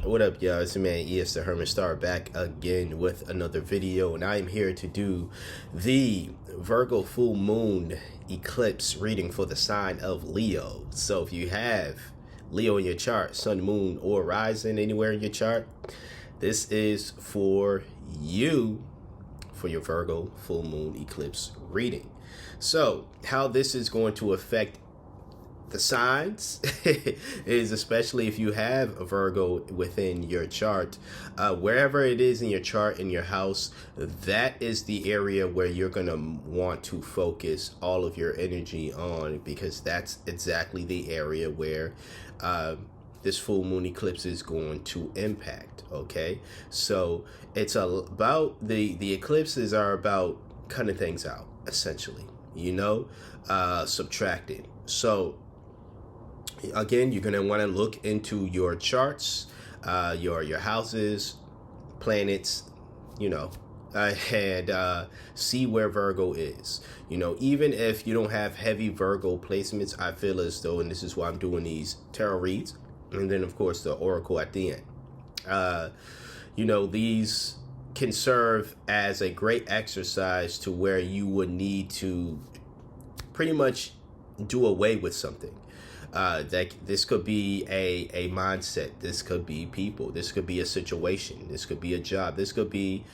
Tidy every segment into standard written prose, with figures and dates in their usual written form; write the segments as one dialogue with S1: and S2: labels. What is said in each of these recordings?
S1: What up, y'all? It's your man ES the Hermit Star back again with another video, and I am here to do the Virgo full moon eclipse reading for the sign of Leo. So if you have Leo in your chart, sun, moon, or rising anywhere in your chart, this is for you for your Virgo full moon eclipse reading. So how this is going to affect the signs is, especially if you have a Virgo within your chart, wherever it is in your chart, in your house, that is the area where you're going to want to focus all of your energy on, because that's exactly the area where this full moon eclipse is going to impact. Okay, so it's about the eclipses are about cutting things out, essentially, subtracting. So again, you're going to want to look into your charts, your houses, planets, and see where Virgo is. Even if you don't have heavy Virgo placements, I feel as though, and this is why I'm doing these tarot reads, and then of course the oracle at the end. These can serve as a great exercise to where you would need to pretty much do away with something. That this could be a mindset, this could be people, this could be a situation, this could be a job, this could be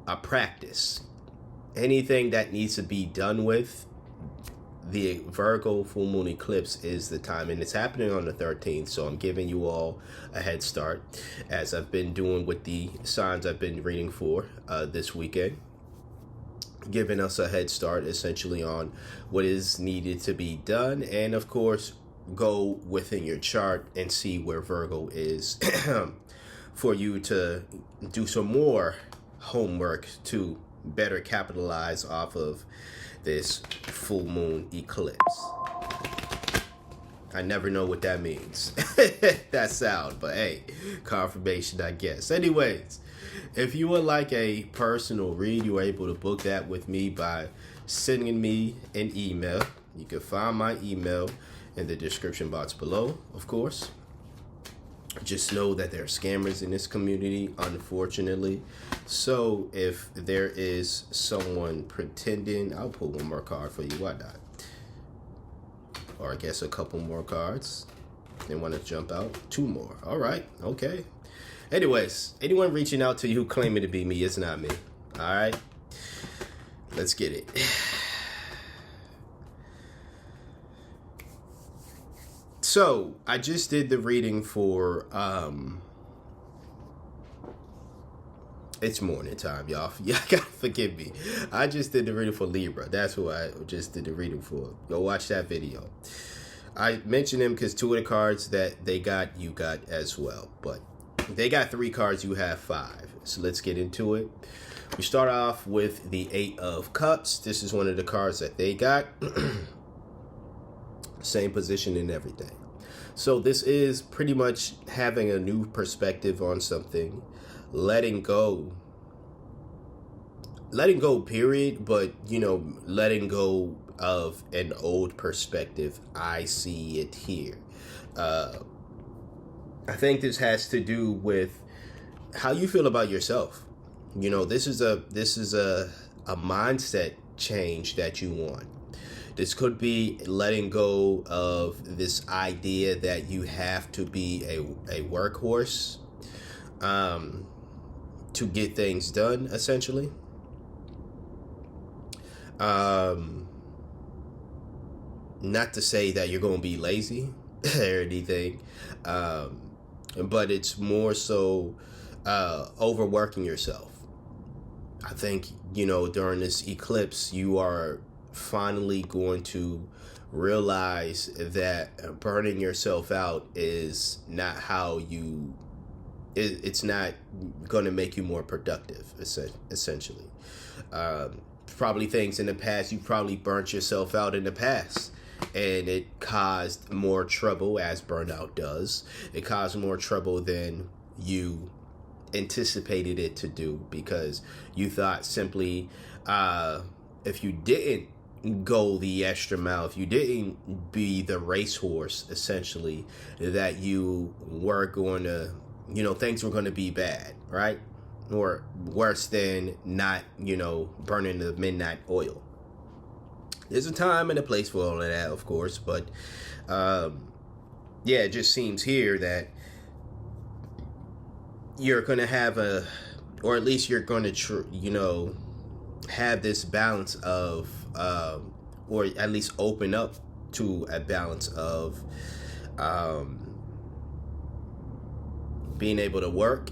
S1: a practice. Anything that needs to be done with, the Virgo full moon eclipse is the time, and it's happening on the 13th, so I'm giving you all a head start, as I've been doing with the signs I've been reading for this weekend, giving us a head start essentially on what is needed to be done, and of course go within your chart and see where Virgo is for you to do some more homework to better capitalize off of this full moon eclipse. I never know what that means. That sound, but hey, confirmation, I guess. Anyways, if you would like a personal read, you are able to book that with me by sending me an email. You can find my email in the description box below, of course. Just know that there are scammers in this community, unfortunately. So if there is someone pretending, I'll pull one more card for you. Why not? Or I guess a couple more cards. They want to jump out. 2 more. All right. Okay. Anyways, anyone reaching out to you claiming to be me, it's not me. All right. Let's get it. So I just did the reading for it's morning time, y'all. Y'all gotta forgive me. I just did the reading for Libra. That's who I just did the reading for. Go watch that video. I mentioned them because 2 of the cards that they got, you got as well. But they got 3 cards, you have 5. So let's get into it. We start off with the 8 of Cups. This is one of the cards that they got. Same position and everything. So this is pretty much having a new perspective on something, letting go period, but letting go of an old perspective. I see it here. I think this has to do with how you feel about yourself. This is a mindset change that you want. This could be letting go of this idea that you have to be a workhorse to get things done, essentially. Not to say that you're going to be lazy or anything, but it's more so overworking yourself. I think, during this eclipse, you are finally going to realize that burning yourself out is not how it's not going to make you more productive, essentially. Probably things in the past, you probably burnt yourself out in the past, and it caused more trouble, as burnout does. It caused more trouble than you anticipated it to do, because you thought simply if you didn't go the extra mile, if you didn't be the racehorse, essentially, that you were going to things were going to be bad, right? Or worse than not, burning the midnight oil. There's a time and a place for all of that, of course, but yeah, it just seems here that you're going to have or at least you're going to, have this balance of, or at least open up to a balance of being able to work,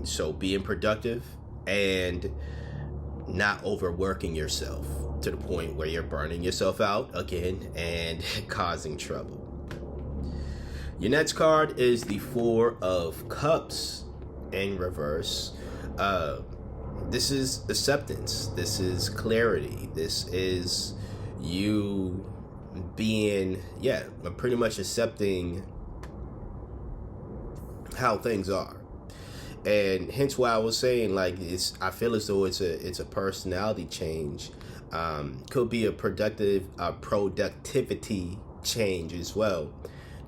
S1: so being productive and not overworking yourself to the point where you're burning yourself out again and causing trouble. Your next card is the Four of Cups in reverse. This is acceptance. This is clarity. This is you being, pretty much accepting how things are. And hence why I was saying, like, I feel as though it's a personality change. Could be a productivity change as well.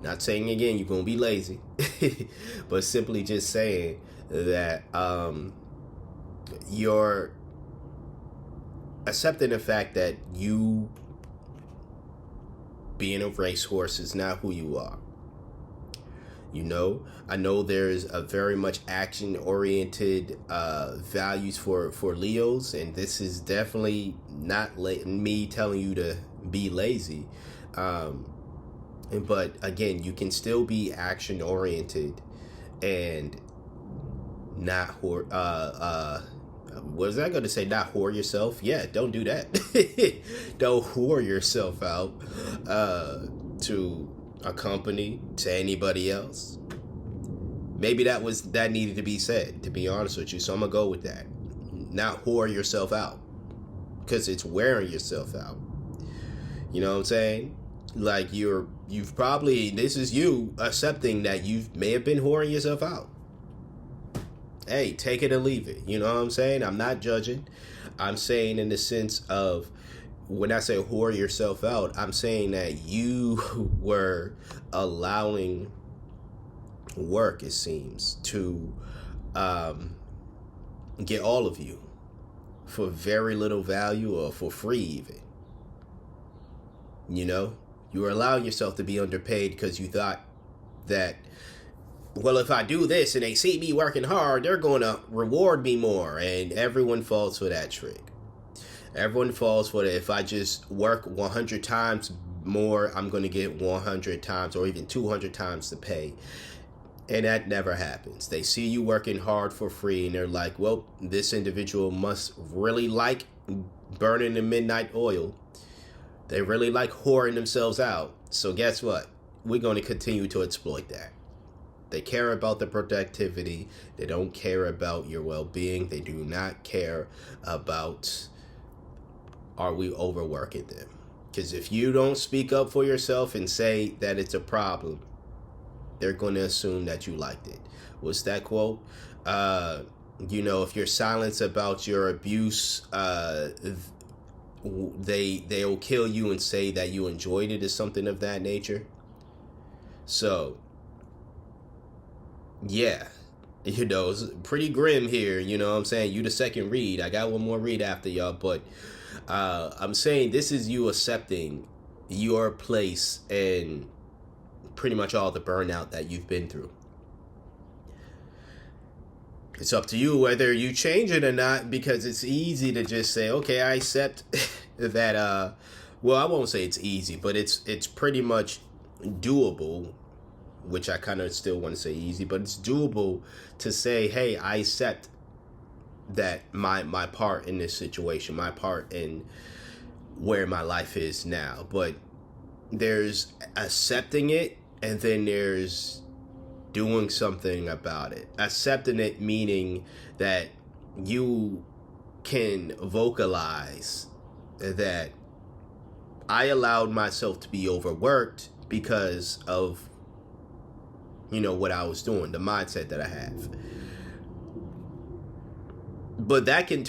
S1: Not saying again you're gonna be lazy, but simply just saying that you're accepting the fact that you being a racehorse is not who you are. I know there's a very much action-oriented values for Leos, and this is definitely not me telling you to be lazy. But again, you can still be action-oriented and not what was I going to say? Not whore yourself? Yeah, don't do that. Don't whore yourself out to a company, to anybody else. Maybe that needed to be said, to be honest with you. So I'm gonna go with that. Not whore yourself out, because it's wearing yourself out. You know what I'm saying? Like you've probably, this is you accepting that you may have been whoring yourself out. Hey, take it or leave it. You know what I'm saying? I'm not judging. I'm saying in the sense of, when I say whore yourself out, I'm saying that you were allowing work, it seems, to get all of you for very little value or for free even. You were allowing yourself to be underpaid because you thought that, well, if I do this and they see me working hard, they're going to reward me more. And everyone falls for that trick. Everyone falls for it. If I just work 100 times more, I'm going to get 100 times or even 200 times the pay. And that never happens. They see you working hard for free and they're like, well, this individual must really like burning the midnight oil. They really like whoring themselves out. So guess what? We're going to continue to exploit that. They care about the productivity. They don't care about your well-being. They do not care about, are we overworking them? Because if you don't speak up for yourself and say that it's a problem, they're going to assume that you liked it. What's that quote? If you're silent about your abuse, they'll kill you and say that you enjoyed it, or something of that nature. So, yeah, it's pretty grim here. You know what I'm saying? You the second read. I got one more read after y'all, but I'm saying this is you accepting your place and pretty much all the burnout that you've been through. It's up to you whether you change it or not, because it's easy to just say, okay, I accept that. Well, I won't say it's easy, but it's pretty much doable, which I kind of still want to say easy, but it's doable to say, hey, I accept that my part in this situation, my part in where my life is now. But there's accepting it, and then there's doing something about it. Accepting it meaning that you can vocalize that I allowed myself to be overworked because of what I was doing, the mindset that I have. But that can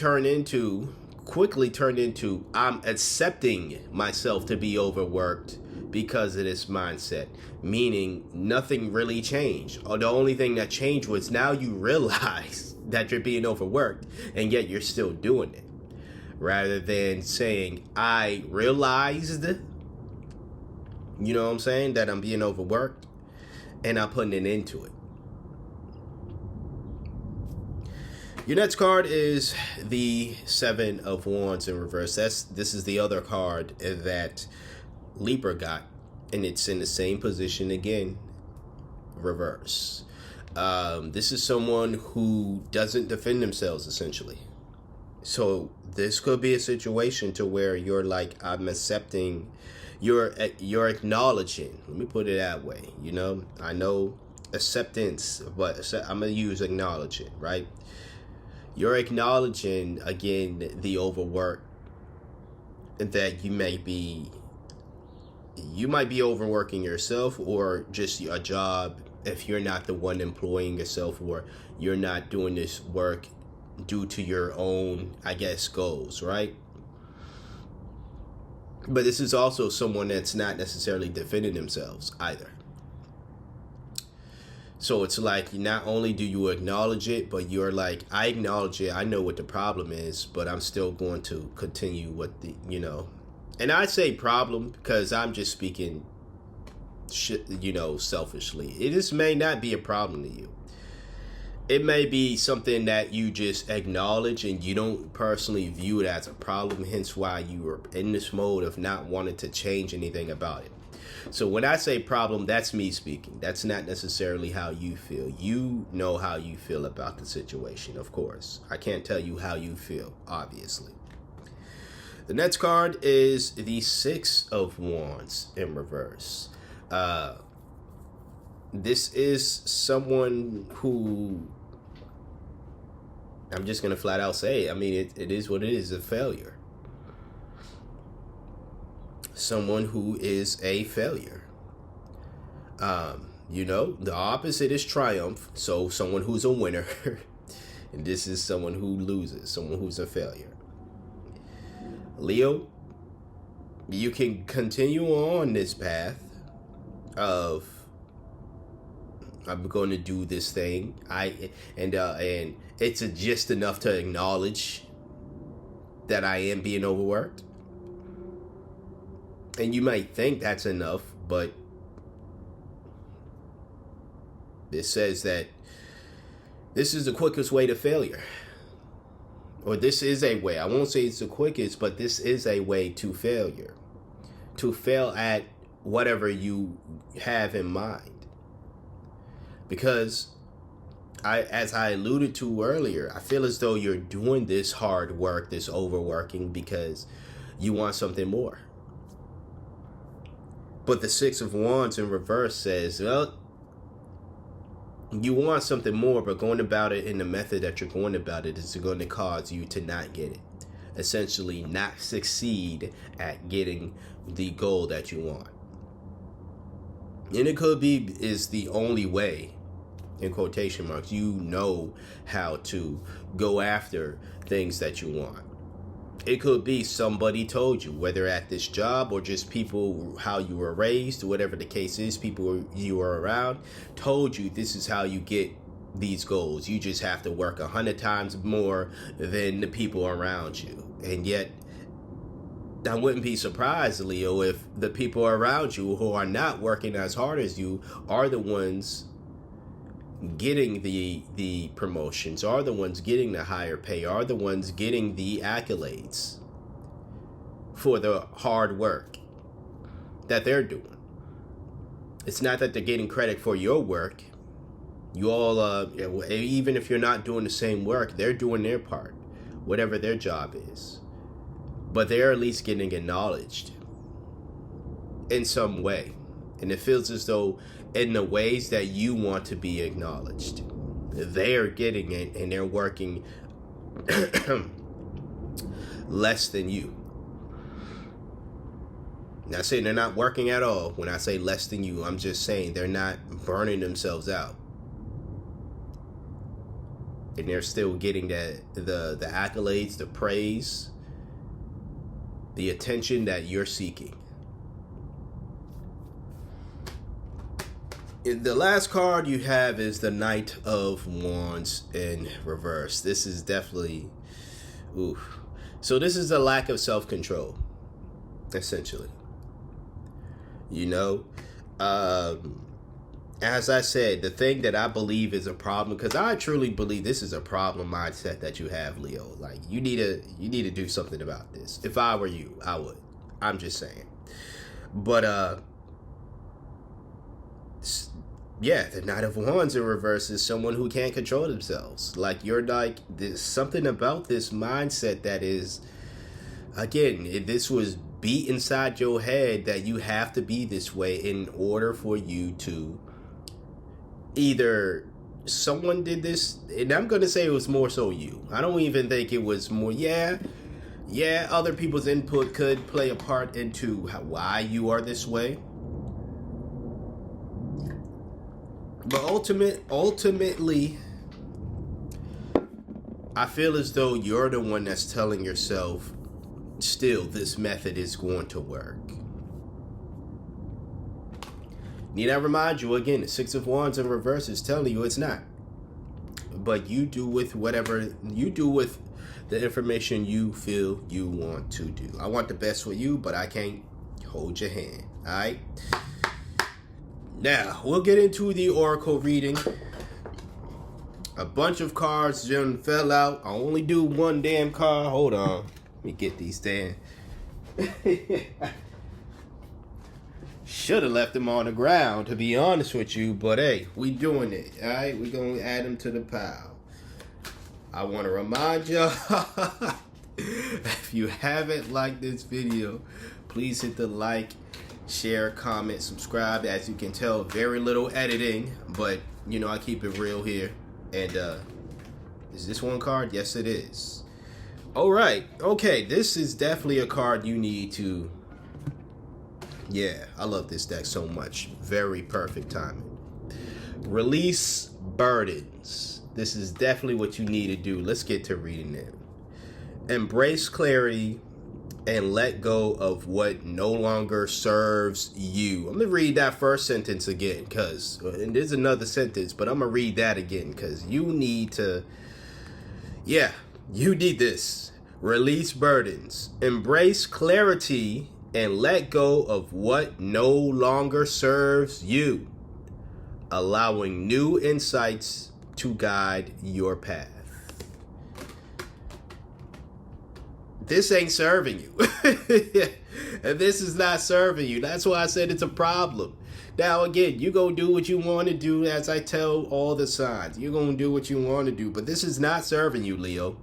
S1: quickly turn into I'm accepting myself to be overworked because of this mindset, meaning nothing really changed. Or the only thing that changed was now you realize that you're being overworked, and yet you're still doing it. Rather than saying, I realized, you know what I'm saying, that I'm being overworked, and I'm putting an end to it. Your next card is the Seven of Wands in reverse. This is the other card that Libra got, and it's in the same position again, reverse. This is someone who doesn't defend themselves, essentially. So this could be a situation to where you're like, I'm accepting, you're acknowledging. Let me put it that way. You know, I know acceptance, but I'm gonna use acknowledging, right? You're acknowledging again the overwork that you might be overworking yourself, or just a job if you're not the one employing yourself, or you're not doing this work due to your own, I guess, goals, right? But this is also someone that's not necessarily defending themselves either. So it's like, not only do you acknowledge it, but you're like, I acknowledge it, I know what the problem is, but I'm still going to continue with the, you know. And I say problem because I'm just speaking, selfishly. This may not be a problem to you. It may be something that you just acknowledge and you don't personally view it as a problem, hence why you are in this mode of not wanting to change anything about it. So when I say problem, that's me speaking. That's not necessarily how you feel. You know how you feel about the situation, of course. I can't tell you how you feel, obviously. The next card is the Six of Wands in reverse. This is someone who, I'm just going to flat out say, I mean, it is what it is, a failure. Someone who is a failure. The opposite is triumph. So someone who's a winner. And this is someone who loses, someone who's a failure. Leo, you can continue on this path of, I'm going to do this thing. And it's just enough to acknowledge that I am being overworked. And you might think that's enough, but it says that this is the quickest way to failure. Or this is a way. I won't say it's the quickest, but this is a way to failure. To fail at whatever you have in mind. Because as I alluded to earlier, I feel as though you're doing this hard work, this overworking, because you want something more. But the Six of Wands in reverse says, well, you want something more, but going about it in the method that you're going about it is going to cause you to not get it. Essentially, not succeed at getting the goal that you want. And it could be is the only way, in quotation marks, you know how to go after things that you want. It could be somebody told you, whether at this job or just people, how you were raised, whatever the case is, people you were around, told you this is how you get these goals. You just have to work 100 times more than the people around you. And yet, I wouldn't be surprised, Leo, if the people around you who are not working as hard as you are the ones getting the promotions, are the ones getting the higher pay, are the ones getting the accolades for the hard work that they're doing. It's not that they're getting credit for your work. You all, even if you're not doing the same work, they're doing their part, whatever their job is. But they're at least getting acknowledged in some way. And it feels as though in the ways that you want to be acknowledged, they're getting it and they're working less than you. Not saying they're not working at all. When I say less than you, I'm just saying they're not burning themselves out. And they're still getting the accolades, the praise, the attention that you're seeking. The last card you have is the Knight of Wands in reverse. This is definitely, ooh. So this is a lack of self-control, essentially. You know, as I said, the thing that I believe is a problem, because I truly believe this is a problem mindset that you have, Leo. Like, you need to do something about this. If I were you, I would. I'm just saying. But yeah, the Knight of Wands in reverse is someone who can't control themselves. Like, you're like, there's something about this mindset that is, again, this was beat inside your head that you have to be this way in order for you to, either someone did this, and I'm going to say it was more so you. I don't even think it was more, yeah, other people's input could play a part into why you are this way. But ultimately, I feel as though you're the one that's telling yourself, still, this method is going to work. Need I remind you again, the Six of Wands in reverse is telling you it's not. But you do with whatever, you do with the information you feel you want to do. I want the best for you, but I can't hold your hand, all right? Now, we'll get into the Oracle reading. A bunch of cards just fell out. I only do one damn card. Hold on. Let me get these damn. Should have left them on the ground, to be honest with you. But hey, we doing it. All right, we're going to add them to the pile. I want to remind y'all, if you haven't liked this video, please hit the like, share, comment, subscribe. As you can tell, very little editing, but you know, I keep it real here. And is this one card? Yes, it is. All right. Okay, this is definitely a card you need to, yeah, I love this deck so much. Very perfect timing. Release burdens. This is definitely what you need to do. Let's get to reading it. Embrace clarity and let go of what no longer serves you. I'm going to read that first sentence again, and there's another sentence, but I'm going to read that again because you need to, yeah, you need this. Release burdens. Embrace clarity and let go of what no longer serves you, allowing new insights to guide your path. This ain't serving you. And this is not serving you. That's why I said it's a problem. Now, again, you go do what you want to do, as I tell all the signs. You're going to do what you want to do. But this is not serving you, Leo.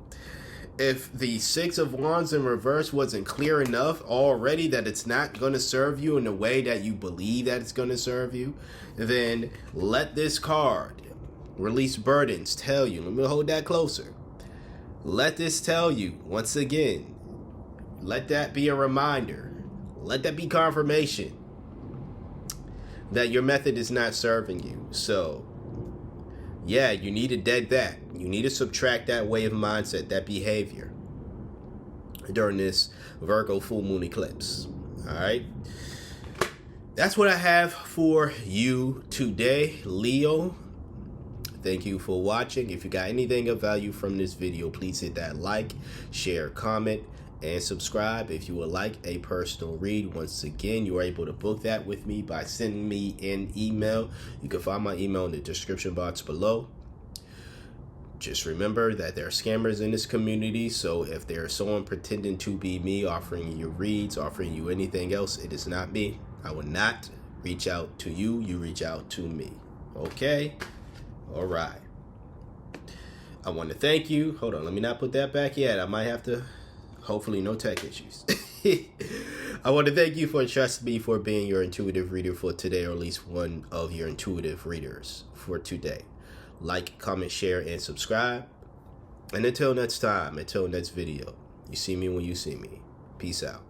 S1: If the Six of Wands in reverse wasn't clear enough already that it's not going to serve you in the way that you believe that it's going to serve you, then let this card, Release Burdens, tell you. Let me hold that closer. Let this tell you, once again, let that be a reminder. Let that be confirmation that your method is not serving you. So, yeah, you need to dead that. You need to subtract that way of mindset, that behavior during this Virgo full moon eclipse. All right. That's what I have for you today, Leo. Thank you for watching. If you got anything of value from this video, please hit that like, share, comment, and subscribe. If you would like a personal read, once again, you are able to book that with me by sending me an email. You can find my email in the description box below. Just remember that there are scammers in this community, so if there's someone pretending to be me, offering you reads, offering you anything else, it is not me. I will not reach out to you. You reach out to me. Okay? All right. I want to thank you. Hold on, let me not put that back yet. I might have to, hopefully no tech issues. I want to thank you for trusting me for being your intuitive reader for today, or at least one of your intuitive readers for today. Like, comment, share, and subscribe. And until next time, until next video, you see me when you see me. Peace out.